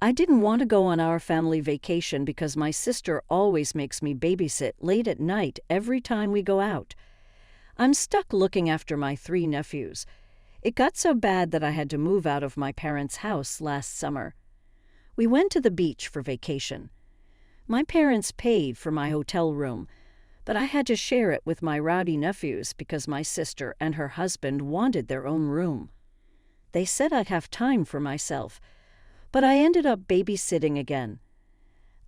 I didn't want to go on our family vacation because my sister always makes me babysit late at night every time we go out. I'm stuck looking after my 3 nephews. It got so bad that I had to move out of my parents' house last summer. We went to the beach for vacation. My parents paid for my hotel room, but I had to share it with my rowdy nephews because my sister and her husband wanted their own room. They said I'd have time for myself, but I ended up babysitting again.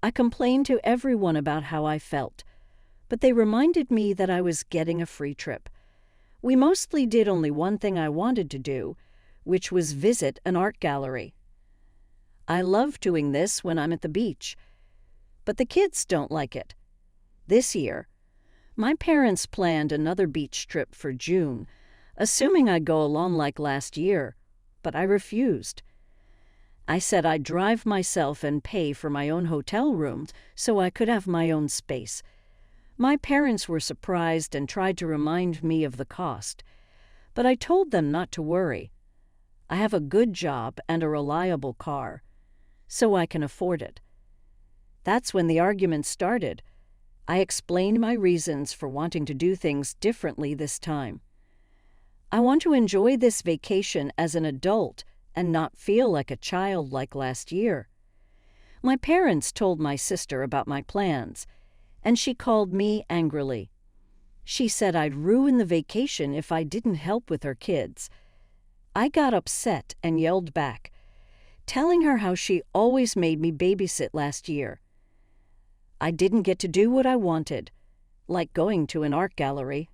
I complained to everyone about how I felt, but they reminded me that I was getting a free trip. We mostly did only one thing I wanted to do, which was visit an art gallery. I love doing this when I'm at the beach, but the kids don't like it. This year, my parents planned another beach trip for June, assuming I'd go along like last year, but I refused. I said I'd drive myself and pay for my own hotel room so I could have my own space. My parents were surprised and tried to remind me of the cost, but I told them not to worry. I have a good job and a reliable car, so I can afford it. That's when the argument started. I explained my reasons for wanting to do things differently this time. I want to enjoy this vacation as an adult and not feel like a child like last year. My parents told my sister about my plans, and she called me angrily. She said I'd ruin the vacation if I didn't help with her kids. I got upset and yelled back, telling her how she always made me babysit last year. I didn't get to do what I wanted, like going to an art gallery.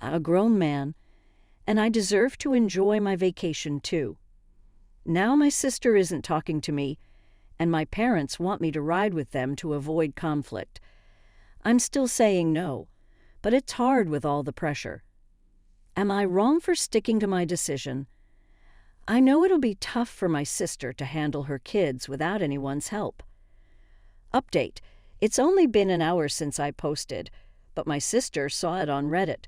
I'm a grown man, and I deserve to enjoy my vacation too. Now my sister isn't talking to me, and my parents want me to ride with them to avoid conflict. I'm still saying no, but it's hard with all the pressure. Am I wrong for sticking to my decision? I know it'll be tough for my sister to handle her kids without anyone's help. Update: it's only been an hour since I posted, but my sister saw it on Reddit.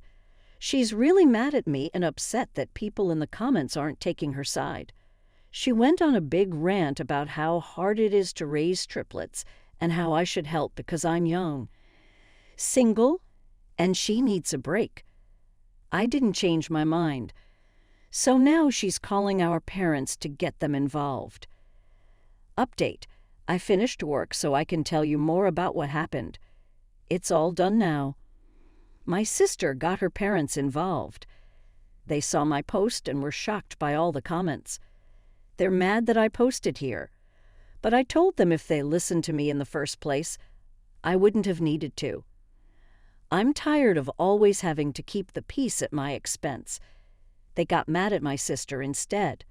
She's really mad at me and upset that people in the comments aren't taking her side. She went on a big rant about how hard it is to raise triplets and how I should help because I'm young, single, and she needs a break. I didn't change my mind. So now she's calling our parents to get them involved. Update: I finished work so I can tell you more about what happened. It's all done now. My sister got her parents involved. They saw my post and were shocked by all the comments. They're mad that I posted here, but I told them if they listened to me in the first place, I wouldn't have needed to. I'm tired of always having to keep the peace at my expense. They got mad at my sister instead.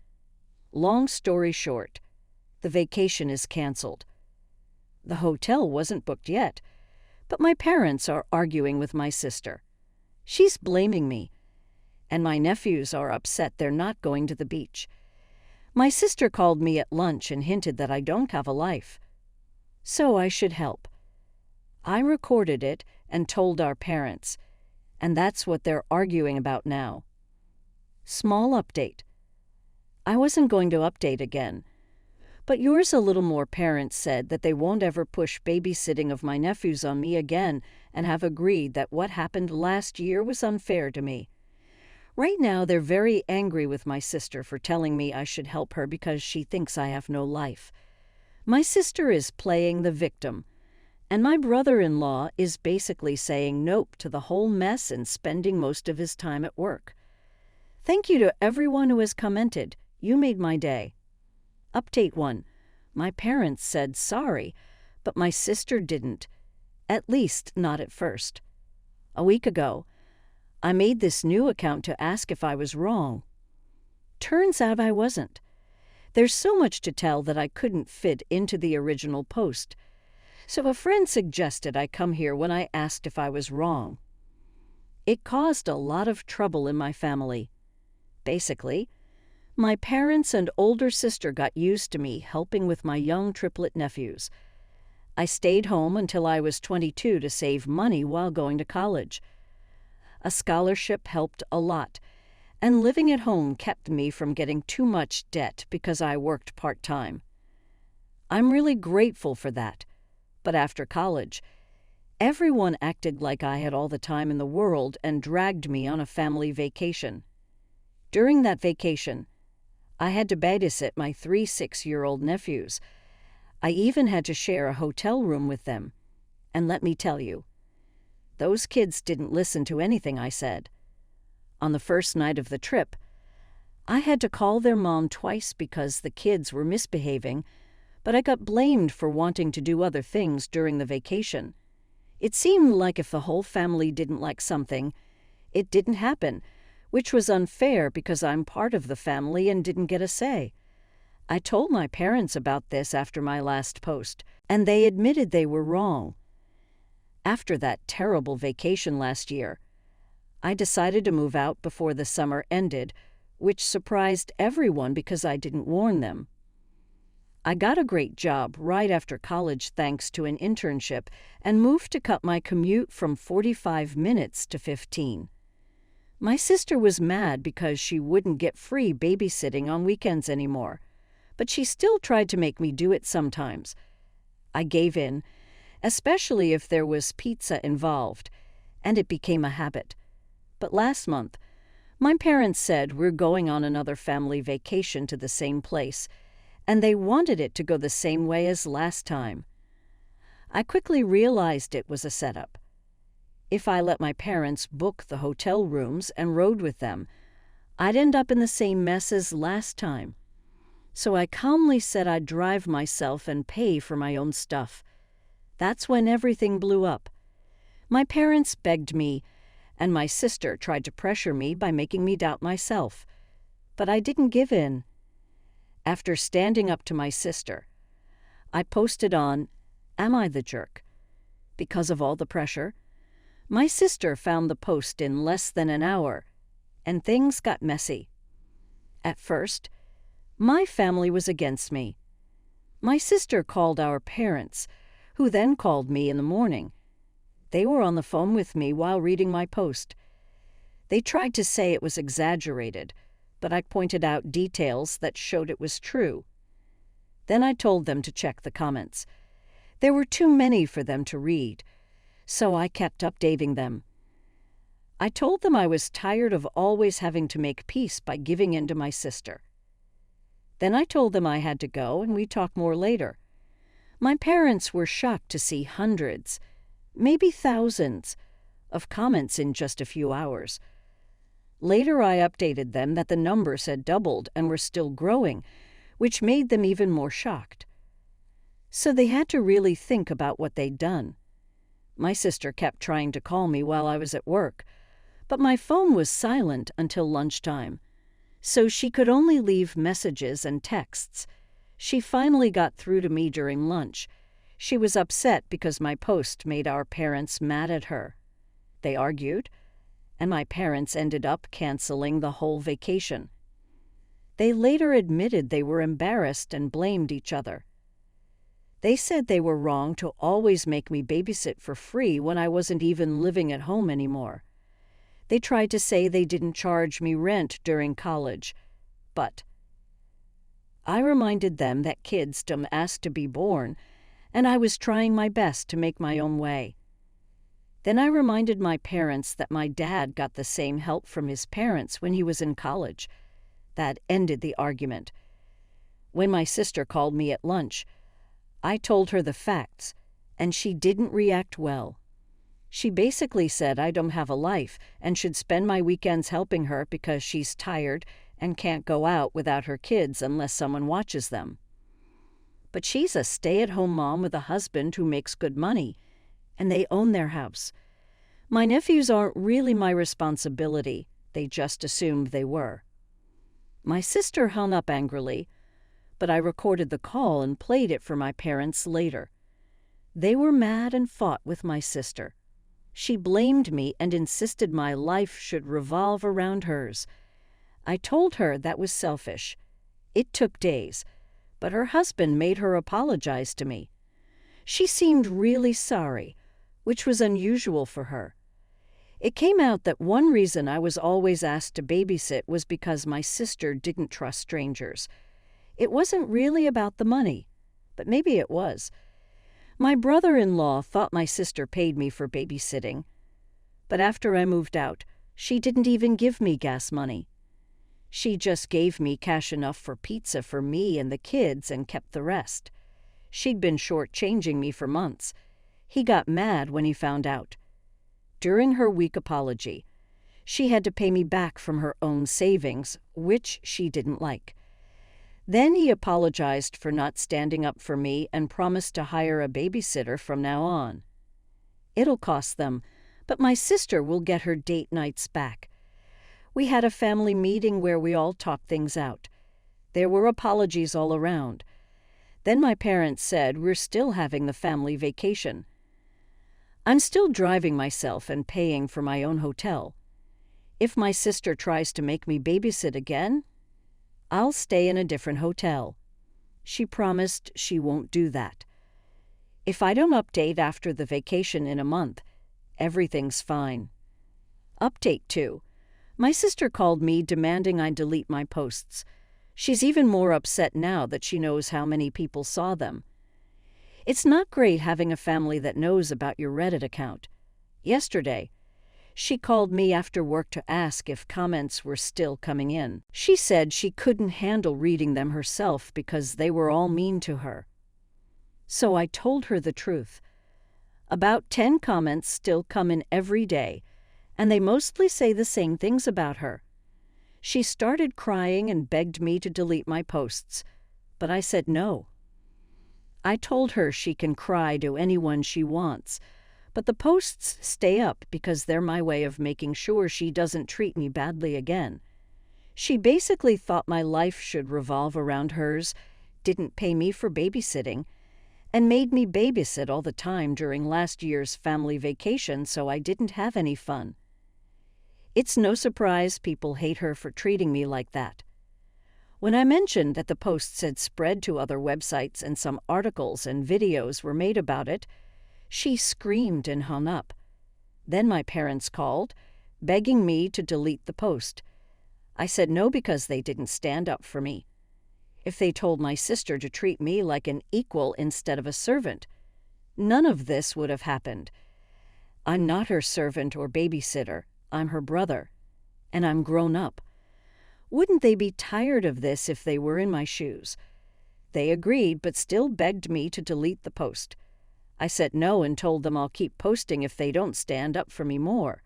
Long story short, the vacation is canceled. The hotel wasn't booked yet, but my parents are arguing with my sister. She's blaming me, and my nephews are upset they're not going to the beach. My sister called me at lunch and hinted that I don't have a life, so I should help. I recorded it and told our parents, and that's what they're arguing about now. Small update. I wasn't going to update again, but yours a little more parents said that they won't ever push babysitting of my nephews on me again and have agreed that what happened last year was unfair to me. Right now they're very angry with my sister for telling me I should help her because she thinks I have no life. My sister is playing the victim, and my brother-in-law is basically saying nope to the whole mess and spending most of his time at work. Thank you to everyone who has commented. You made my day. Update 1. My parents said sorry, but my sister didn't. At least not at first. A week ago, I made this new account to ask if I was wrong. Turns out I wasn't. There's so much to tell that I couldn't fit into the original post, so a friend suggested I come here when I asked if I was wrong. It caused a lot of trouble in my family. Basically, my parents and older sister got used to me helping with my young triplet nephews. I stayed home until I was 22 to save money while going to college. A scholarship helped a lot, and living at home kept me from getting too much debt because I worked part-time. I'm really grateful for that. But after college, everyone acted like I had all the time in the world and dragged me on a family vacation. During that vacation, I had to babysit my 3 6-year-old nephews. I even had to share a hotel room with them. And let me tell you, those kids didn't listen to anything I said. On the first night of the trip, I had to call their mom twice because the kids were misbehaving, but I got blamed for wanting to do other things during the vacation. It seemed like if the whole family didn't like something, it didn't happen, which was unfair because I'm part of the family and didn't get a say. I told my parents about this after my last post, and they admitted they were wrong. After that terrible vacation last year, I decided to move out before the summer ended, which surprised everyone because I didn't warn them. I got a great job right after college thanks to an internship and moved to cut my commute from 45 minutes to 15. My sister was mad because she wouldn't get free babysitting on weekends anymore, but she still tried to make me do it sometimes. I gave in, especially if there was pizza involved, and it became a habit. But last month, my parents said we're going on another family vacation to the same place, and they wanted it to go the same way as last time. I quickly realized it was a setup. If I let my parents book the hotel rooms and rode with them, I'd end up in the same mess as last time. So I calmly said I'd drive myself and pay for my own stuff. That's when everything blew up. My parents begged me, and my sister tried to pressure me by making me doubt myself. But I didn't give in. After standing up to my sister, I posted on, "Am I the jerk?" Because of all the pressure, my sister found the post in less than an hour, and things got messy. At first, my family was against me. My sister called our parents, who then called me in the morning. They were on the phone with me while reading my post. They tried to say it was exaggerated, but I pointed out details that showed it was true. Then I told them to check the comments. There were too many for them to read, so I kept updating them. I told them I was tired of always having to make peace by giving in to my sister. Then I told them I had to go, and we'd talk more later. My parents were shocked to see hundreds, maybe thousands, of comments in just a few hours. Later I updated them that the numbers had doubled and were still growing, which made them even more shocked. So they had to really think about what they'd done. My sister kept trying to call me while I was at work, but my phone was silent until lunchtime, so she could only leave messages and texts. She finally got through to me during lunch. She was upset because my post made our parents mad at her. They argued, and my parents ended up canceling the whole vacation. They later admitted they were embarrassed and blamed each other. They said they were wrong to always make me babysit for free when I wasn't even living at home anymore. They tried to say they didn't charge me rent during college, but I reminded them that kids don't ask to be born, and I was trying my best to make my own way. Then I reminded my parents that my dad got the same help from his parents when he was in college. That ended the argument. When my sister called me at lunch, I told her the facts, and she didn't react well. She basically said I don't have a life and should spend my weekends helping her because she's tired and can't go out without her kids unless someone watches them. But she's a stay-at-home mom with a husband who makes good money, and they own their house. My nephews aren't really my responsibility. They just assumed they were. My sister hung up angrily, but I recorded the call and played it for my parents later. They were mad and fought with my sister. She blamed me and insisted my life should revolve around hers. I told her that was selfish. It took days, but her husband made her apologize to me. She seemed really sorry, which was unusual for her. It came out that one reason I was always asked to babysit was because my sister didn't trust strangers. It wasn't really about the money, but maybe it was. My brother-in-law thought my sister paid me for babysitting. But after I moved out, she didn't even give me gas money. She just gave me cash enough for pizza for me and the kids and kept the rest. She'd been short-changing me for months. He got mad when he found out. During her weak apology, she had to pay me back from her own savings, which she didn't like. Then he apologized for not standing up for me and promised to hire a babysitter from now on. It'll cost them, but my sister will get her date nights back. We had a family meeting where we all talked things out. There were apologies all around. Then my parents said we're still having the family vacation. I'm still driving myself and paying for my own hotel. If my sister tries to make me babysit again, I'll stay in a different hotel. She promised she won't do that. If I don't update after the vacation in a month, everything's fine. Update 2. My sister called me demanding I delete my posts. She's even more upset now that she knows how many people saw them. It's not great having a family that knows about your Reddit account. Yesterday, she called me after work to ask if comments were still coming in. She said she couldn't handle reading them herself because they were all mean to her. So I told her the truth. About 10 comments still come in every day, and they mostly say the same things about her. She started crying and begged me to delete my posts, but I said no. I told her she can cry to anyone she wants, but the posts stay up because they're my way of making sure she doesn't treat me badly again. She basically thought my life should revolve around hers, didn't pay me for babysitting, and made me babysit all the time during last year's family vacation so I didn't have any fun. It's no surprise people hate her for treating me like that. When I mentioned that the posts had spread to other websites and some articles and videos were made about it, she screamed and hung up. Then my parents called, begging me to delete the post. I said no because they didn't stand up for me. If they told my sister to treat me like an equal instead of a servant, none of this would have happened. I'm not her servant or babysitter. I'm her brother, and I'm grown up. Wouldn't they be tired of this if they were in my shoes? They agreed, but still begged me to delete the post. I said no and told them I'll keep posting if they don't stand up for me more.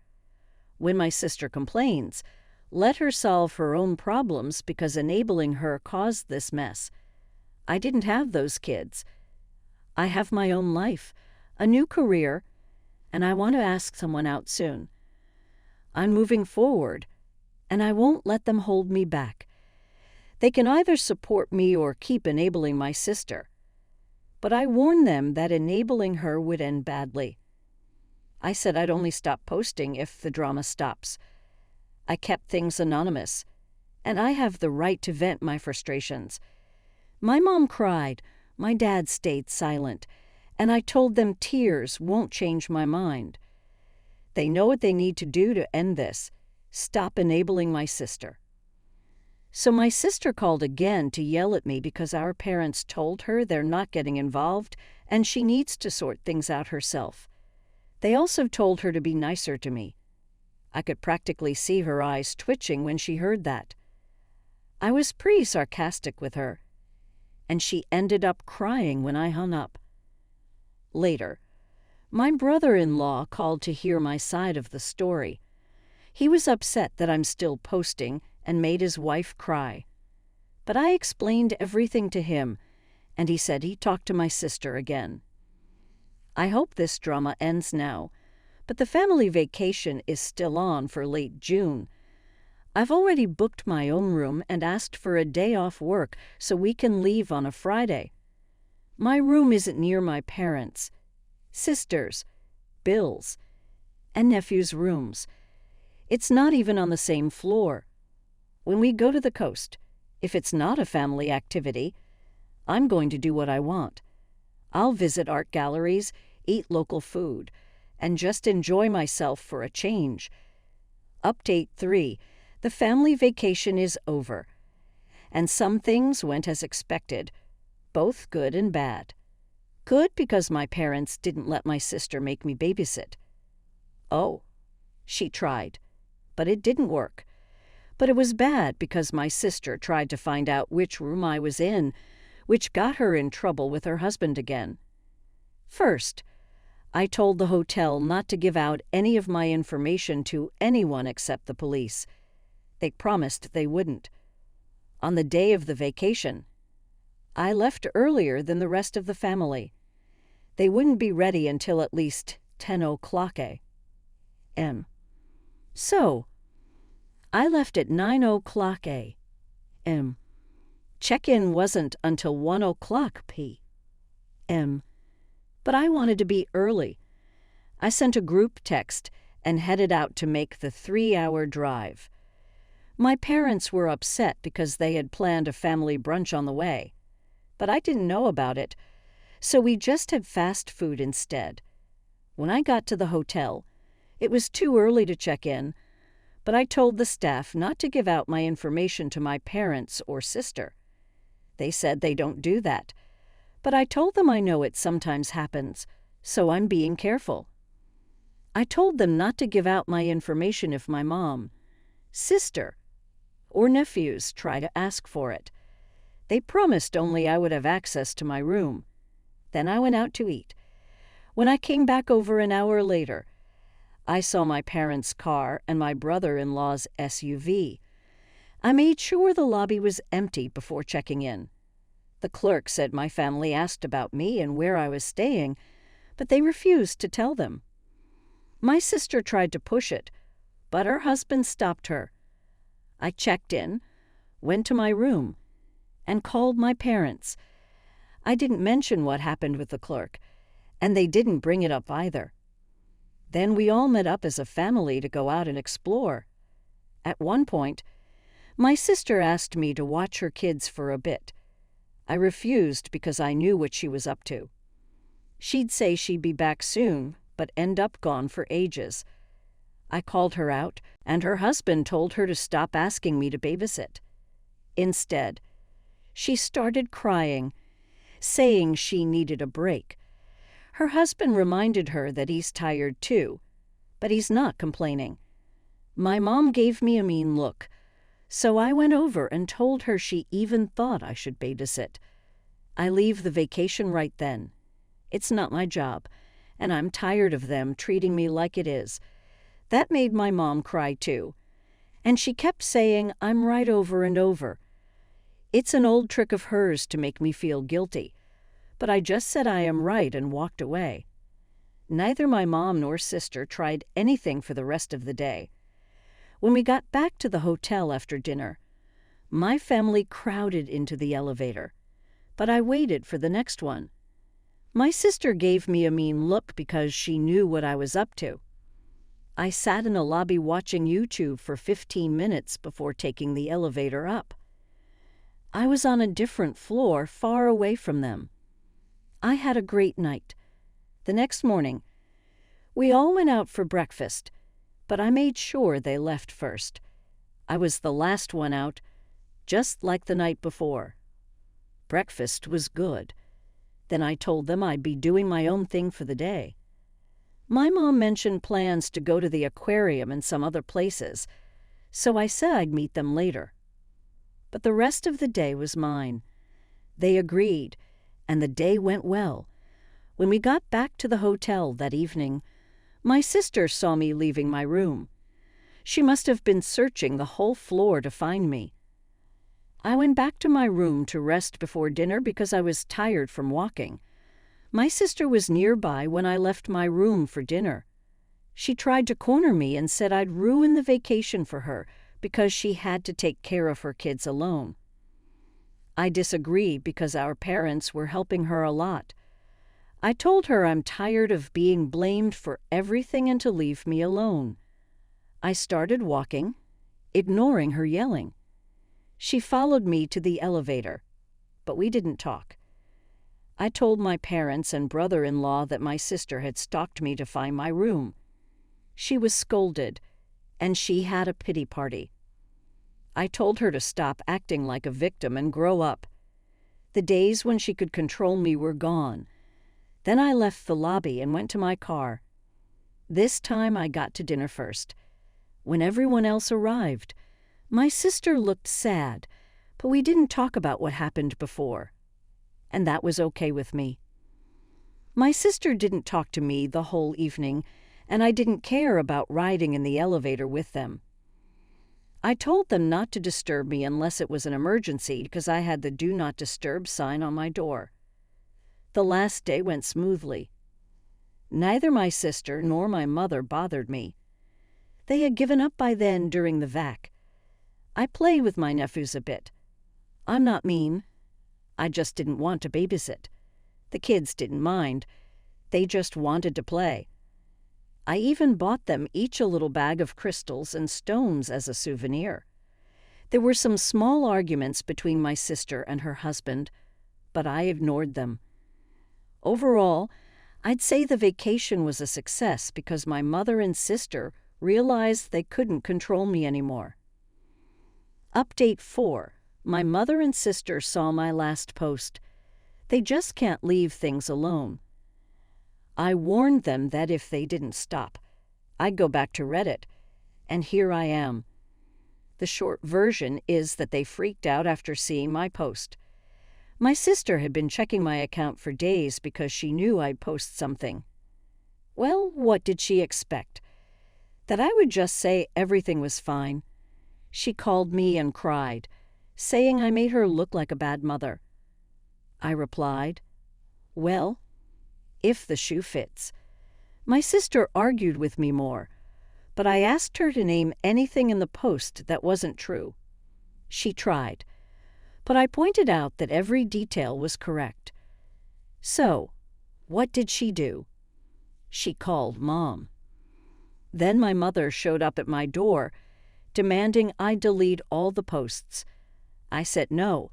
When my sister complains, let her solve her own problems because enabling her caused this mess. I didn't have those kids. I have my own life, a new career, and I want to ask someone out soon. I'm moving forward, and I won't let them hold me back. They can either support me or keep enabling my sister. But I warned them that enabling her would end badly. I said I'd only stop posting if the drama stops. I kept things anonymous, and I have the right to vent my frustrations. My mom cried, my dad stayed silent, and I told them tears won't change my mind. They know what they need to do to end this. Stop enabling my sister. So my sister called again to yell at me because our parents told her they're not getting involved and she needs to sort things out herself. They also told her to be nicer to me. I could practically see her eyes twitching when she heard that. I was pretty sarcastic with her, and she ended up crying when I hung up. Later, my brother-in-law called to hear my side of the story. He was upset that I'm still posting and made his wife cry. But I explained everything to him, and he said he talked to my sister again. I hope this drama ends now, but the family vacation is still on for late June. I've already booked my own room and asked for a day off work so we can leave on a Friday. My room isn't near my parents', sisters', Bill's, and nephew's rooms. It's not even on the same floor. When we go to the coast, if it's not a family activity, I'm going to do what I want. I'll visit art galleries, eat local food, and just enjoy myself for a change. Update 3. The family vacation is over, and some things went as expected, both good and bad. Good because my parents didn't let my sister make me babysit. Oh, she tried, but it didn't work. But it was bad because my sister tried to find out which room I was in, which got her in trouble with her husband again. First, I told the hotel not to give out any of my information to anyone except the police. They promised they wouldn't. On the day of the vacation, I left earlier than the rest of the family. They wouldn't be ready until at least 10 o'clock a.m. So, I left at 9 o'clock a.m. Check-in wasn't until 1 o'clock p.m., but I wanted to be early. I sent a group text and headed out to make the 3-hour drive. My parents were upset because they had planned a family brunch on the way, but I didn't know about it, so we just had fast food instead. When I got to the hotel, it was too early to check in, but I told the staff not to give out my information to my parents or sister. They said they don't do that, but I told them I know it sometimes happens, so I'm being careful. I told them not to give out my information if my mom, sister, or nephews try to ask for it. They promised only I would have access to my room. Then I went out to eat. When I came back over an hour later, I saw my parents' car and my brother-in-law's SUV. I made sure the lobby was empty before checking in. The clerk said my family asked about me and where I was staying, but they refused to tell them. My sister tried to push it, but her husband stopped her. I checked in, went to my room, and called my parents. I didn't mention what happened with the clerk, and they didn't bring it up either. Then we all met up as a family to go out and explore. At one point, my sister asked me to watch her kids for a bit. I refused because I knew what she was up to. She'd say she'd be back soon, but end up gone for ages. I called her out, and her husband told her to stop asking me to babysit. Instead, she started crying, saying she needed a break. Her husband reminded her that he's tired too, but he's not complaining. My mom gave me a mean look, so I went over and told her she even thought I should babysit. I leave the vacation right then. It's not my job, and I'm tired of them treating me like it is. That made my mom cry too, and she kept saying I'm right over and over. It's an old trick of hers to make me feel guilty, but I just said I am right and walked away. Neither my mom nor sister tried anything for the rest of the day. When we got back to the hotel after dinner, my family crowded into the elevator, but I waited for the next one. My sister gave me a mean look because she knew what I was up to. I sat in a lobby watching YouTube for 15 minutes before taking the elevator up. I was on a different floor, far away from them. I had a great night. The next morning, we all went out for breakfast, but I made sure they left first. I was the last one out, just like the night before. Breakfast was good. Then I told them I'd be doing my own thing for the day. My mom mentioned plans to go to the aquarium and some other places, so I said I'd meet them later. But the rest of the day was mine. They agreed, and the day went well. When we got back to the hotel that evening, my sister saw me leaving my room. She must have been searching the whole floor to find me. I went back to my room to rest before dinner because I was tired from walking. My sister was nearby when I left my room for dinner. She tried to corner me and said I'd ruin the vacation for her because she had to take care of her kids alone. I disagreed because our parents were helping her a lot. I told her I'm tired of being blamed for everything and to leave me alone. I started walking, ignoring her yelling. She followed me to the elevator, but we didn't talk. I told my parents and brother-in-law that my sister had stalked me to find my room. She was scolded, and she had a pity party. I told her to stop acting like a victim and grow up. The days when she could control me were gone. Then I left the lobby and went to my car. This time I got to dinner first. When everyone else arrived, my sister looked sad, but we didn't talk about what happened before. And that was okay with me. My sister didn't talk to me the whole evening, and I didn't care about riding in the elevator with them. I told them not to disturb me unless it was an emergency because I had the Do Not Disturb sign on my door. The last day went smoothly. Neither my sister nor my mother bothered me. They had given up by then during the vac. I play with my nephews a bit. I'm not mean. I just didn't want to babysit. The kids didn't mind. They just wanted to play. I even bought them each a little bag of crystals and stones as a souvenir. There were some small arguments between my sister and her husband, but I ignored them. Overall, I'd say the vacation was a success because my mother and sister realized they couldn't control me anymore. Update 4. My mother and sister saw my last post. They just can't leave things alone. I warned them that if they didn't stop, I'd go back to Reddit, and here I am. The short version is that they freaked out after seeing my post. My sister had been checking my account for days because she knew I'd post something. Well, what did she expect? That I would just say everything was fine. She called me and cried, saying I made her look like a bad mother. I replied, well, if the shoe fits. My sister argued with me more, but I asked her to name anything in the post that wasn't true. She tried, but I pointed out that every detail was correct. So, what did she do? She called Mom. Then my mother showed up at my door, demanding I delete all the posts. I said no,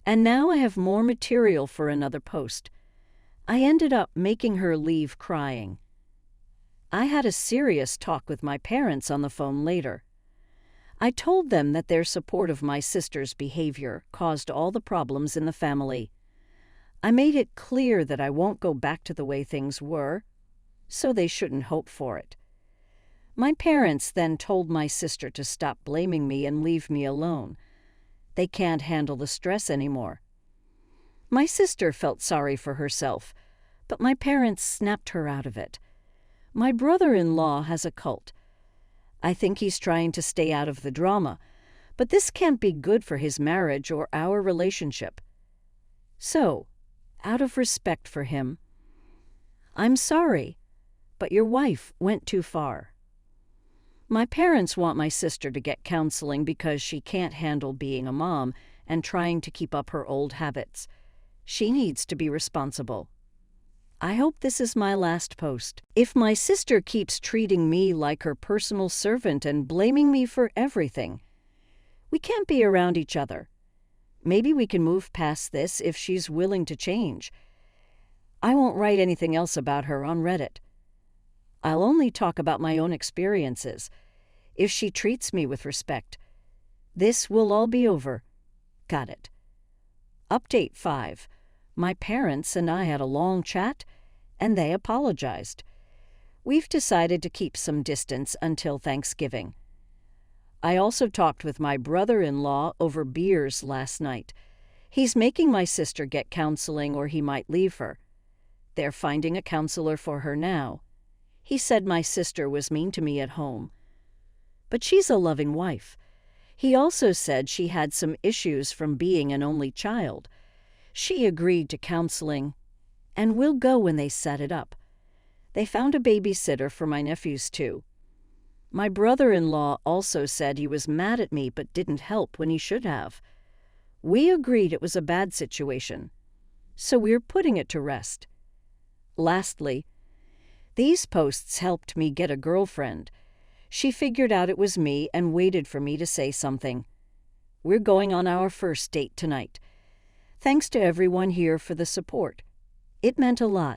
and now I have more material for another post. I ended up making her leave crying. I had a serious talk with my parents on the phone later. I told them that their support of my sister's behavior caused all the problems in the family. I made it clear that I won't go back to the way things were, so they shouldn't hope for it. My parents then told my sister to stop blaming me and leave me alone. They can't handle the stress anymore. My sister felt sorry for herself, but my parents snapped her out of it. My brother-in-law has a cult. I think he's trying to stay out of the drama, but this can't be good for his marriage or our relationship. So, out of respect for him, I'm sorry, but your wife went too far. My parents want my sister to get counseling because she can't handle being a mom and trying to keep up her old habits. She needs to be responsible. I hope this is my last post. If my sister keeps treating me like her personal servant and blaming me for everything, we can't be around each other. Maybe we can move past this if she's willing to change. I won't write anything else about her on Reddit. I'll only talk about my own experiences. If she treats me with respect, this will all be over. Got it. Update 5. My parents and I had a long chat, and they apologized. We've decided to keep some distance until Thanksgiving. I also talked with my brother-in-law over beers last night. He's making my sister get counseling or he might leave her. They're finding a counselor for her now. He said my sister was mean to me at home. But she's a loving wife. He also said she had some issues from being an only child. She agreed to counseling, and we'll go when they set it up. They found a babysitter for my nephews too. My brother-in-law also said he was mad at me but didn't help when he should have. We agreed it was a bad situation, so we're putting it to rest. Lastly, these posts helped me get a girlfriend. She figured out it was me and waited for me to say something. We're going on our first date tonight. Thanks to everyone here for the support. It meant a lot.